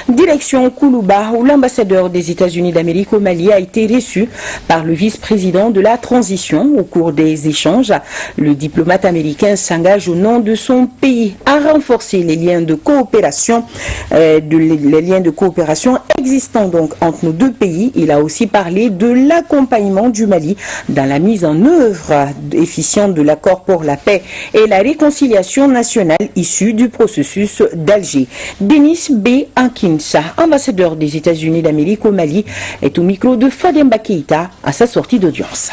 Direction Koulouba, où l'ambassadeur des États-Unis d'Amérique au Mali a été reçu par le vice-président de la transition. Au cours des échanges, le diplomate américain s'engage au nom de son pays à renforcer les liens de coopération, existants donc entre nos deux pays. Il a aussi parlé de l'accompagnement du Mali dans la mise en œuvre efficiente de l'accord pour la paix et la réconciliation nationale issue du processus d'Alger. Denis B. Ankinsa, ambassadeur des États-Unis d'Amérique au Mali, est au micro de Fademba Keïta à sa sortie d'audience.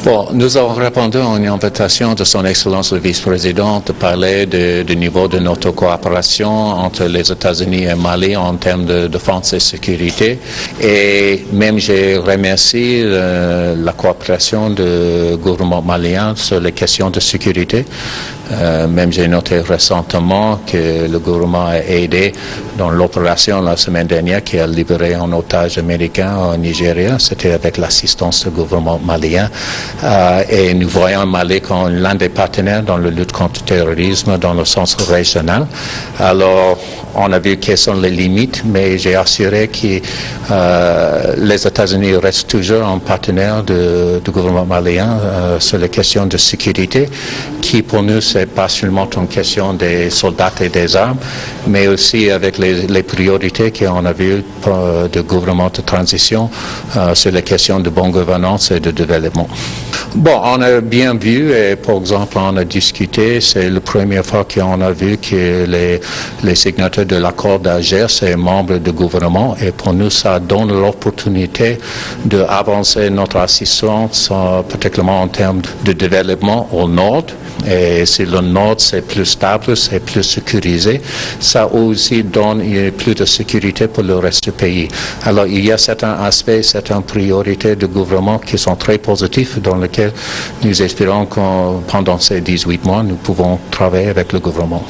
Bon, nous avons répondu à une invitation de son Excellence le Vice-président de parler du niveau de notre coopération entre les États-Unis et le Mali en termes de défense et sécurité. Et même j'ai remercié la coopération du gouvernement malien sur les questions de sécurité. Même j'ai noté récemment que le gouvernement a aidé dans l'opération la semaine dernière qui a libéré un otage américain au Nigeria. C'était avec l'assistance du gouvernement malien. Et nous voyons le Mali comme l'un des partenaires dans la lutte contre le terrorisme dans le sens régional. Alors, on a vu quelles sont les limites, mais j'ai assuré que les États-Unis restent toujours un partenaire du gouvernement malien sur les questions de sécurité, qui pour nous, c'est pas seulement une question des soldats et des armes, mais aussi avec les priorités qu'on a vues du gouvernement de transition sur les questions de bonne gouvernance et de développement. Bon, on a bien vu, et par exemple, on a discuté, c'est la première fois qu'on a vu que les signataires de l'accord d'Alger, c'est membres du gouvernement, et pour nous, ça donne l'opportunité d'avancer notre assistance, particulièrement en termes de développement au nord. Et si le nord c'est plus stable, c'est plus sécurisé, ça aussi donne plus de sécurité pour le reste du pays. Alors il y a certains aspects, certaines priorités du gouvernement qui sont très positifs dans lesquels nous espérons que pendant ces 18 mois, nous pouvons travailler avec le gouvernement.